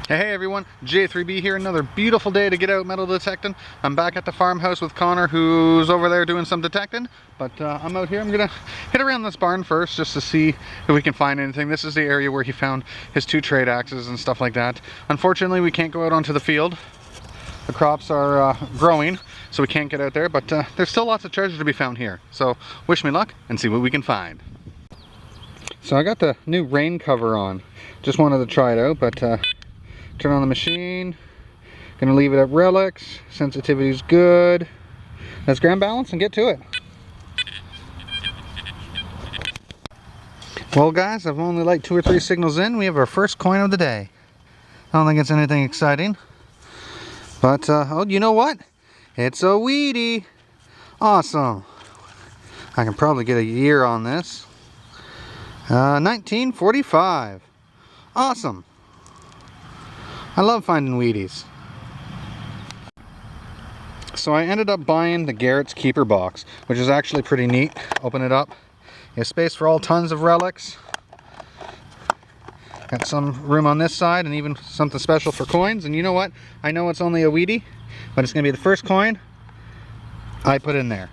Hey everyone, J3B here. Another beautiful day to get out metal detecting. I'm back at the farmhouse with Connor, who's over there doing some detecting. But I'm out here. I'm gonna hit around this barn first just to see if we can find anything. This is the area where he found his 2 trade axes and stuff like that. Unfortunately, we can't go out onto the field. The crops are growing, so we can't get out there. But there's still lots of treasure to be found here. So wish me luck and see what we can find. So I got the new rain cover on. Just wanted to try it out, but turn on the machine. Gonna leave it at relics. Sensitivity's good. Let's ground balance and get to it. Well guys, I've only like 2 or 3 signals in. We have our first coin of the day. I don't think it's anything exciting. But, oh, you know what? It's a Wheatie. Awesome. I can probably get a year on this. 1945. Awesome. I love finding Wheaties. So I ended up buying the Garrett's Keeper box, which is actually pretty neat. Open it up. You have space for all tons of relics. Got some room on this side and even something special for coins. And you know what? I know it's only a Wheatie, but it's going to be the first coin I put in there.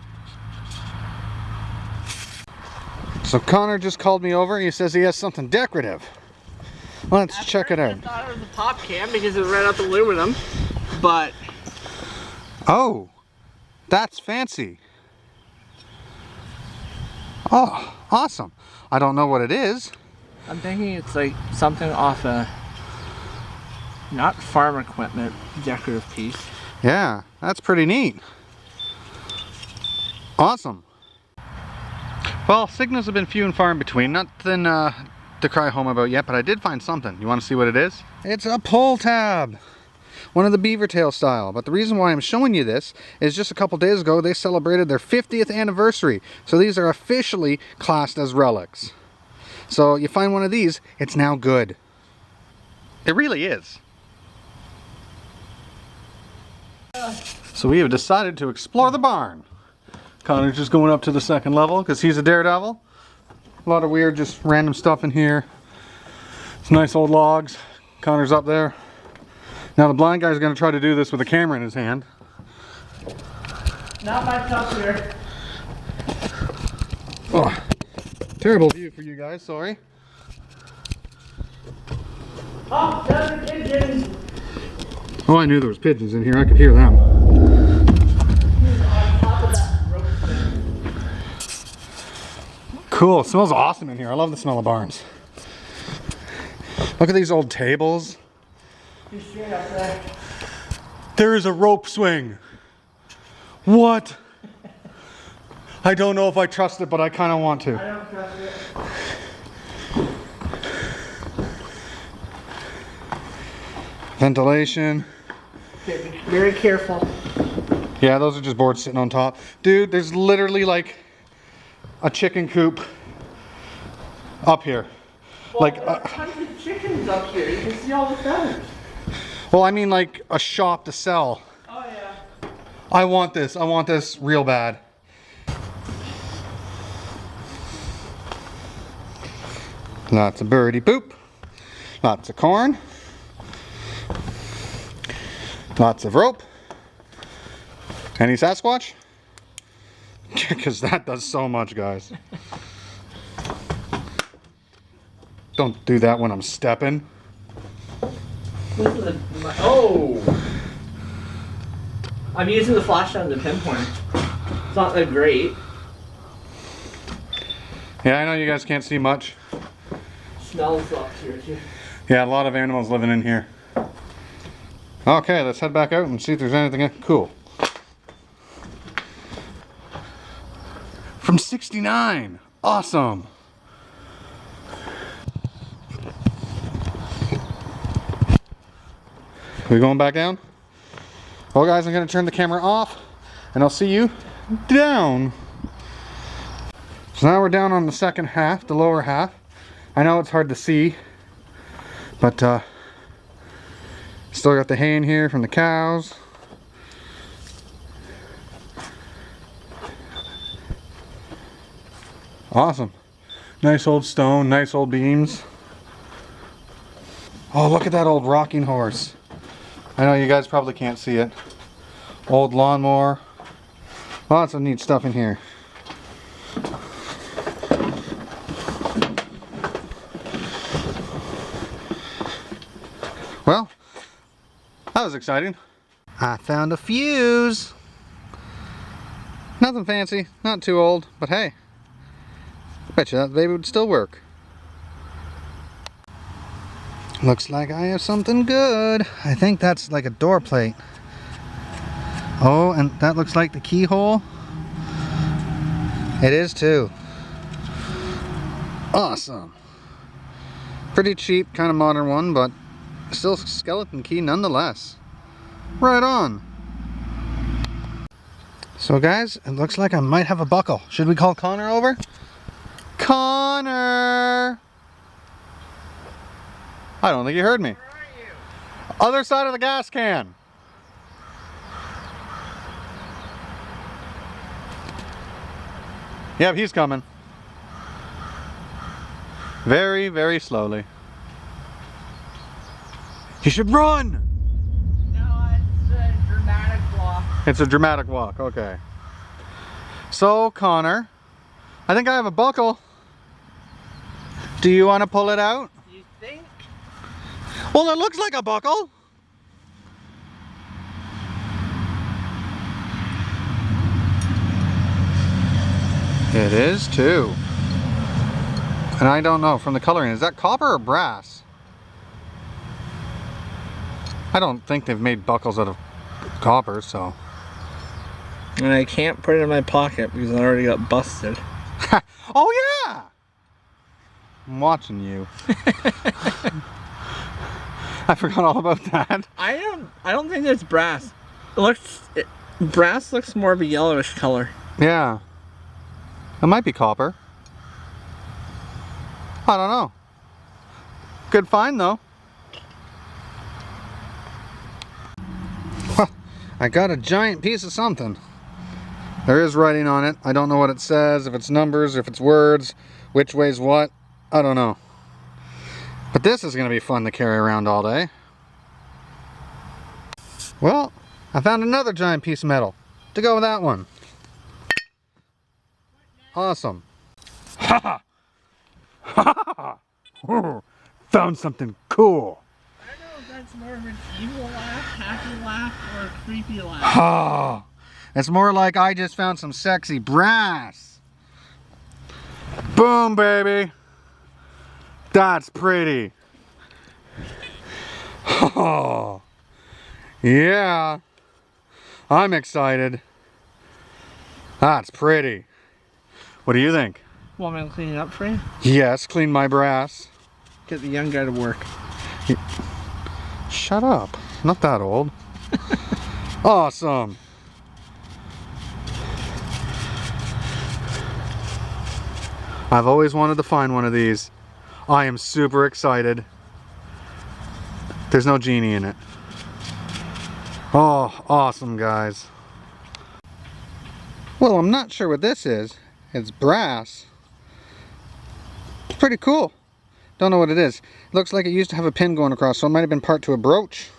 So Connor just called me over. He says he has something decorative. Let's check it out. I thought it was a pop can because it ran out the aluminum, but... Oh, that's fancy. Oh, awesome. I don't know what it is. I'm thinking it's like something off a... not farm equipment, decorative piece. Yeah, that's pretty neat. Awesome. Well, signals have been few and far in between. Nothing to cry home about yet, but I did find something. You want to see what it is? It's a pull tab. One of the beaver tail style. But the reason why I'm showing you this is just a couple days ago they celebrated their 50th anniversary. So these are officially classed as relics. So you find one of these, it's now good. It really is. So we have decided to explore the barn. Connor's just going up to the 2nd level because he's a daredevil. A lot of weird, just random stuff in here. It's nice old logs. Connor's up there. Now the blind guy's going to try to do this with a camera in his hand. Not my top here. Oh, terrible view for you guys, sorry. Oh, there's the pigeons! Oh, I knew there was pigeons in here. I could hear them. Cool, it smells awesome in here. I love the smell of barns. Look at these old tables. There is a rope swing. What? I don't know if I trust it, but I kind of want to. I don't trust it. Ventilation. Okay, be very careful. Yeah, those are just boards sitting on top. Dude, there's literally like a chicken coop up here. Well, Like, there are tons of chickens up here. You can see all the feathers. well, I mean like a shop to sell. Oh yeah. I want this. I want this real bad. Lots of birdie poop. Lots of corn. Lots of rope. Any Sasquatch? Because that does so much, guys. Don't do that when I'm stepping. This is a... oh! I'm using the flashlight to pinpoint. It's not that great. Yeah, I know you guys can't see much. Smells up here too. Yeah, a lot of animals living in here. Okay, let's head back out and see if there's anything cool. From 69. Awesome. We going back down? Well guys, I'm going to turn the camera off and I'll see you down. So now we're down on the 2nd half, the lower half. I know it's hard to see, but still got the hay in here from the cows. Awesome. Nice old stone, nice old beams. Oh, look at that old rocking horse. I know you guys probably can't see it. Old lawnmower. Lots of neat stuff in here. Well, that was exciting. I found a fuse. Nothing fancy, not too old, but hey, bet you that baby would still work. Looks like I have something good. I think that's like a door plate. Oh, and that looks like the keyhole. It is too. Awesome. Pretty cheap, kind of modern one, but still skeleton key nonetheless. Right on. So guys, it looks like I might have a buckle. Should we call Connor over? Connor! I don't think you heard me. Where are you? Other side of the gas can. Yep, he's coming. Very, very slowly. You should run! No, it's a dramatic walk. It's a dramatic walk, okay. So, Connor, I think I have a buckle. Do you want to pull it out? You think? Well, it looks like a buckle. It is too. And I don't know from the coloring, is that copper or brass? I don't think they've made buckles out of copper, so. And I can't put it in my pocket because I already got busted. Oh yeah! I'm watching you. I forgot all about that. I don't think it's brass. Brass looks more of a yellowish color. Yeah. It might be copper. I don't know. Good find though. Well, I got a giant piece of something. There is writing on it. I don't know what it says, if it's numbers, if it's words, which way's what. I don't know. But this is going to be fun to carry around all day. Well, I found another giant piece of metal to go with that one. Awesome. Ha ha! Ha ha! Found something cool. I don't know if that's more of an evil laugh, happy laugh, or a creepy laugh. Oh, it's more like I just found some sexy brass. Boom, baby. That's pretty. Oh, yeah. I'm excited. That's pretty. What do you think? Want me to clean it up for you? Yes, clean my brass. Get the young guy to work. Shut up. Not that old. Awesome. I've always wanted to find one of these. I am super excited. There's no genie in it. Oh, awesome, guys. Well, I'm not sure what this is. It's brass. It's pretty cool. Don't know what it is. It looks like it used to have a pin going across, so it might have been part to a brooch.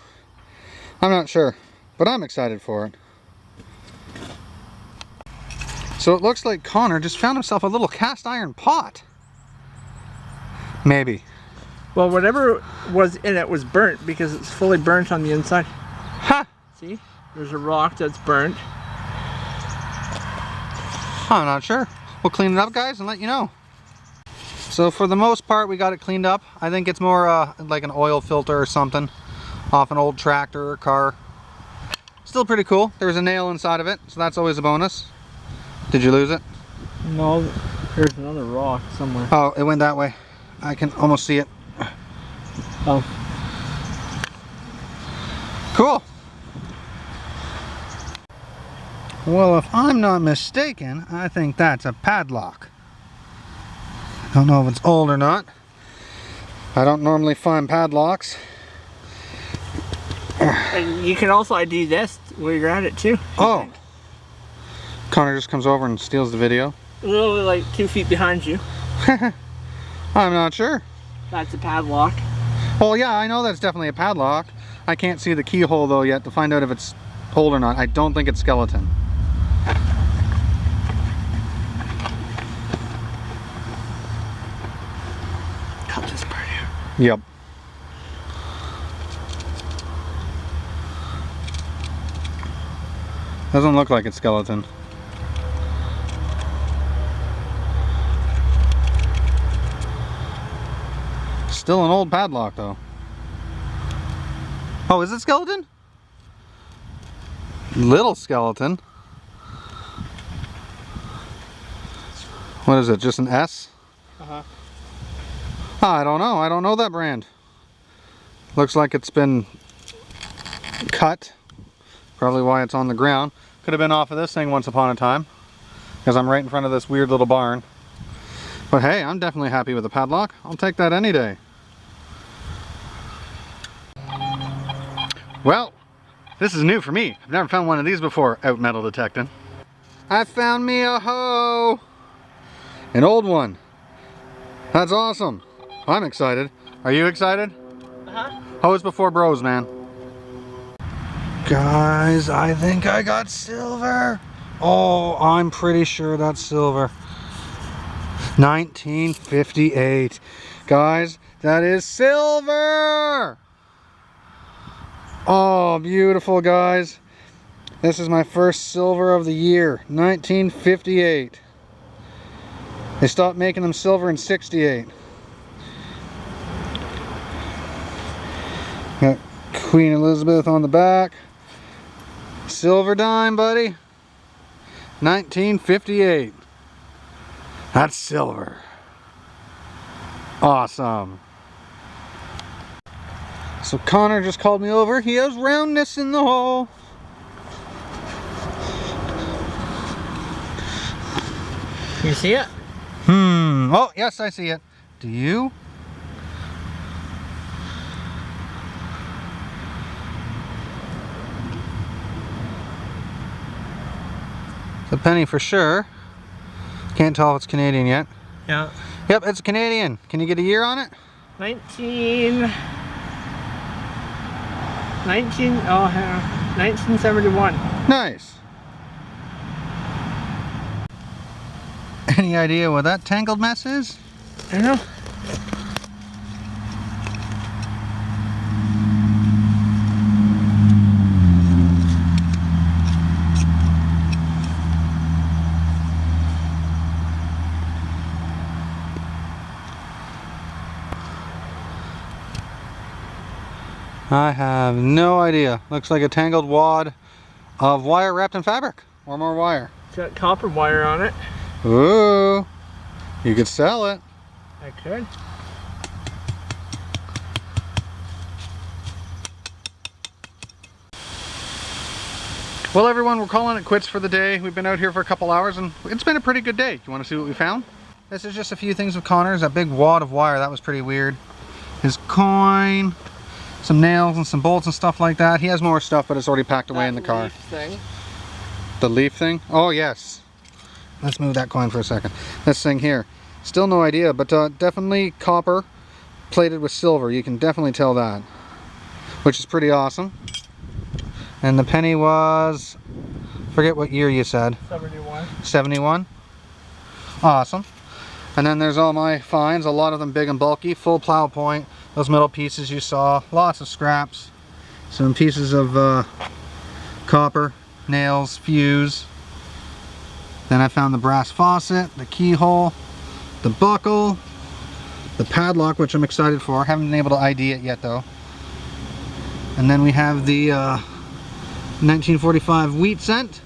I'm not sure, but I'm excited for it. So it looks like Connor just found himself a little cast iron pot. Maybe. Well, whatever was in it was burnt because it's fully burnt on the inside. Ha! See? There's a rock that's burnt. I'm not sure. We'll clean it up, guys, and let you know. So for the most part, we got it cleaned up. I think it's more like an oil filter or something off an old tractor or car. Still pretty cool. There's a nail inside of it, so that's always a bonus. Did you lose it? No, there's another rock somewhere. Oh, it went that way. I can almost see it. Oh. Cool. Well, if I'm not mistaken, I think that's a padlock. Don't know if it's old or not. I don't normally find padlocks. And you can also ID this where you're at it too. Oh. Connor just comes over and steals the video. Literally like 2 feet behind you. I'm not sure. That's a padlock. Well, yeah, I know that's definitely a padlock. I can't see the keyhole though yet to find out if it's hold or not. I don't think it's skeleton. Cut this part out. Yep. Doesn't look like it's skeleton. Still an old padlock though. Oh, is it skeleton? Little skeleton. What is it, just an S? Uh-huh. I don't know. I don't know that brand. Looks like it's been cut. Probably why it's on the ground. Could have been off of this thing once upon a time, because I'm right in front of this weird little barn. But hey, I'm definitely happy with the padlock. I'll take that any day. Well, this is new for me. I've never found one of these before out metal detecting. I found me a hoe! An old one. That's awesome. I'm excited. Are you excited? Uh-huh. Hoes before bros, man. Guys, I think I got silver. Oh, I'm pretty sure that's silver. 1958. Guys, that is silver! Oh, beautiful, guys. This is my first silver of the year, 1958. They stopped making them silver in 68. Got Queen Elizabeth on the back. Silver dime, buddy. 1958. That's silver. Awesome. So Connor just called me over. He has roundness in the hole. You see it? Oh, yes, I see it. Do you? It's a penny for sure. Can't tell if it's Canadian yet. Yeah. Yep, it's Canadian. Can you get a year on it? 1971. Nice. Any idea what that tangled mess is? I don't know. I have no idea. Looks like a tangled wad of wire wrapped in fabric. Or more wire. It's got copper wire on it. Ooh. You could sell it. I could. Well, everyone, we're calling it quits for the day. We've been out here for a couple hours and it's been a pretty good day. You want to see what we found? This is just a few things with Connor's. That big wad of wire, that was pretty weird. His coin, some nails and some bolts and stuff like that. He has more stuff, but it's already packed away in the car. Leaf thing. The leaf thing? Oh, yes. Let's move that coin for a second. This thing here. Still no idea, but definitely copper plated with silver. You can definitely tell that, which is pretty awesome. And the penny was, forget what year you said. 71. 71. Awesome. And then there's all my finds, a lot of them big and bulky, full plow point. Those metal pieces you saw, lots of scraps, some pieces of copper, nails, fuse. Then I found the brass faucet, the keyhole, the buckle, the padlock, which I'm excited for. Haven't been able to ID it yet though. And then we have the 1945 wheat cent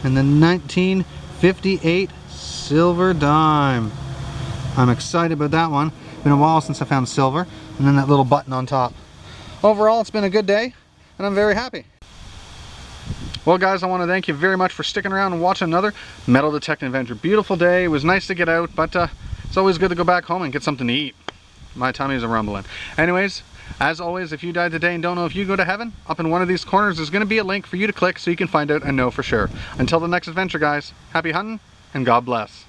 and the 1958 silver dime. I'm excited about that one. Been a while since I found silver. And then that little button on top. Overall, it's been a good day and I'm very happy. Well, guys, I want to thank you very much for sticking around and watching another metal detecting adventure. Beautiful day. It was nice to get out, but it's always good to go back home and get something to eat. My tummy's a rumbling. Anyways, as always, if you died today and don't know if you go to heaven, up in one of these corners there's going to be a link for you to click so you can find out and know for sure. Until the next adventure, guys, happy hunting and God bless.